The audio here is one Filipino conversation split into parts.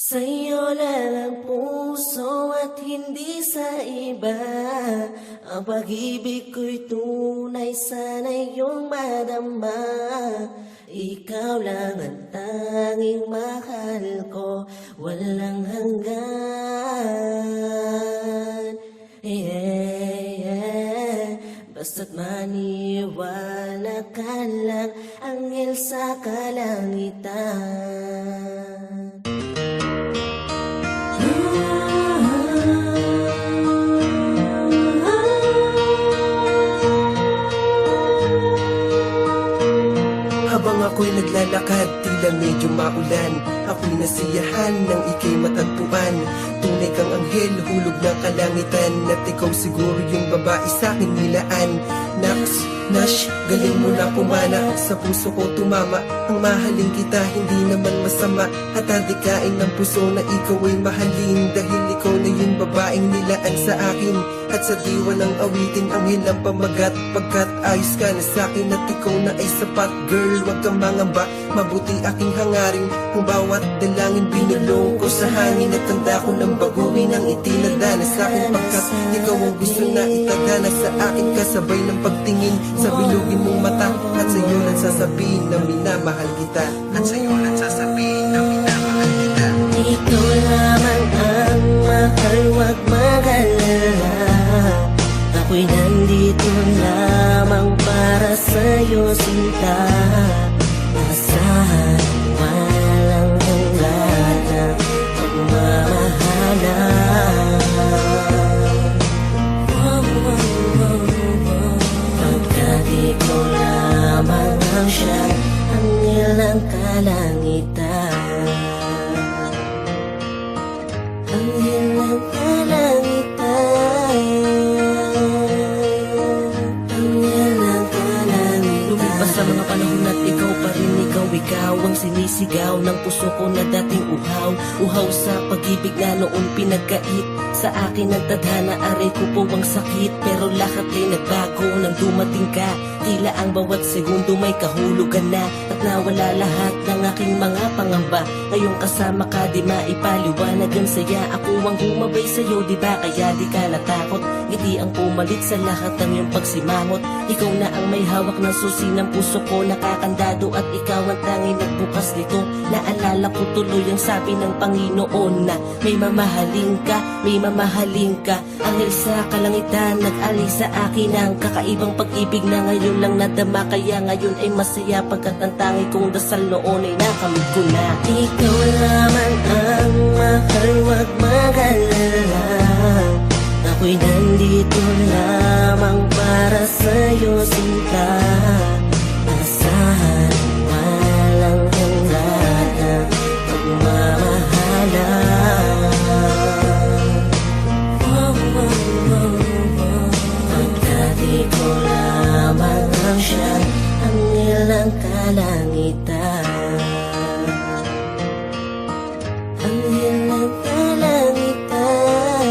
Sa'yo lang ang puso at hindi sa iba. Ang pag-ibig ko'y tunay, sana iyong madama. Ikaw lang ang tanging mahal ko, walang hanggan. Basta't maniwala ka lang, anghel sa kalangitan. Habang ako'y naglalakad, tila medyo maulan, ako'y nasiyahan nang ika'y matagpuan. Tunay kang anghel, hulog ng kalangitan, at ikaw siguro yung babae sa'kin nilaan. Naks, Nash, galing mo na pumana, sa puso ko tumama. Ang mahalin kita, hindi naman masama, at adikain ng puso na ikaw ay mahalin. Dahil ikaw na yung babaeng nilaan sa akin, at sa diwa ng awitin, anghel ang pamagat. Pagkat ayos ka na sa'kin at ikaw na ay sapat. Girl, wag kang mangamba, mabuti aking hangarin. Ang bawat dalangin binulong ko sa hangin, at tanda ko ng baguhin ang itinadana sa'kin. Pagkat ikaw ang gusto na itagana sa akin, kasabay ng pagtingin sa bilugin mong mata. At sa'yo lang sasabihin na minamahal kita, at sa'yo lang sasabihin na minamahal kita. Ikaw lamang ang mahal, wag mag-alala. Ako'y nandito lamang para sa'yo, sinta. Asahan, walang hanggan na pagmamahalan. Pagkat ikaw lamang ang siya, anghel ng kalangitan. Anghel ng kalangitan. Anghel ng kalangitan. Lumipas sa mga panahon at ikaw pa rin, ikaw ang sinisigaw ng puso ko na dating uhaw. Uhaw sa pag-ibig na noon pinagkait. Sa akin ang tadhana, aray ko po ang sakit. Pero lahat ay nagbago nang dumating ka. Tila ang bawat segundo may kahulugan na, at nawala lahat ng aking mga pangamba. Ngayong kasama ka, di maipaliwanag ang saya. Ako ang humabay sa'yo, di ba kaya di ka natakot? Ngiti ang pumalit sa lahat ng iyong pagsimangot. Ikaw na ang may hawak ng susi ng puso ko, nakakandado, at ikaw ang tanging nagbukas nito. Naalala ko tuloy ang sabi ng Panginoon na may mamahalin ka, may mamahalin ka. Anghel sa kalangitan, nag-alis sa akin ang kakaibang pag-ibig na ngayon lang nadama. Kaya ngayon ay masaya, pagkat ang tangi kong dasal noon ay nakamit ko na. Ikaw lamang ang mahal, wag mag-alala. Ako'y nandito lamang para sa'yo, sinta. Asahan, walang hanggan na pagmamahalan. Pagkat ikaw lamang ang siya, anghel ng kalangitan. Anghel ng kalangitan.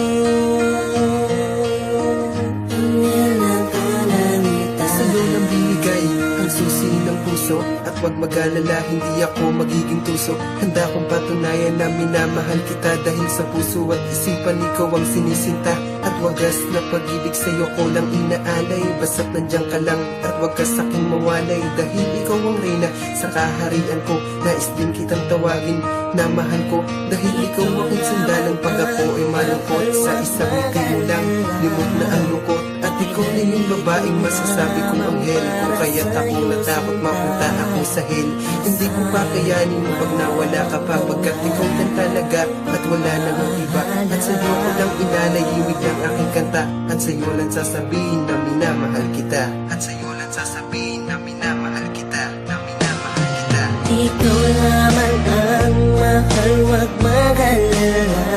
Anghel ng kalangitan. Sa'yo nang binigay ang susi ng puso, at wag mag-alala, hindi ako magiging tuso. Handa kong patunayan na minamahal kita, dahil sa puso at isipan ikaw ang sinisinta. At wagas na pag-ibig sa'yo ko lang inaalay. Basta't nandiyan ka lang, at wag ka sa'king mawalay. Dahil ikaw ang reyna sa kaharian ko, nais din kitang tawagin na mahal ko. Dahil ikaw aking sandalan pag ako ay malungkot. Sa isang ngiti mo lang, limot na ang lungkot. At ikaw na yung babaeng masasabi kong anghel ko. Kaya't ako natakot mapunta akong sahil. Hindi ko kakayanin pag nawala ka pa, pagkat ikaw lang talaga at wala namang iba. At sa'yo ko lang inalayimig ng aking kanta, at sa'yo lang sasabihin na minamahal kita. At sa'yo lang sasabihin na minamahal kita, na minamahal kita. Ikaw lamang ang mahal, wag mag-alala.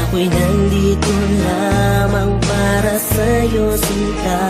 Ako'y nandito lamang para sa'yo, sinta.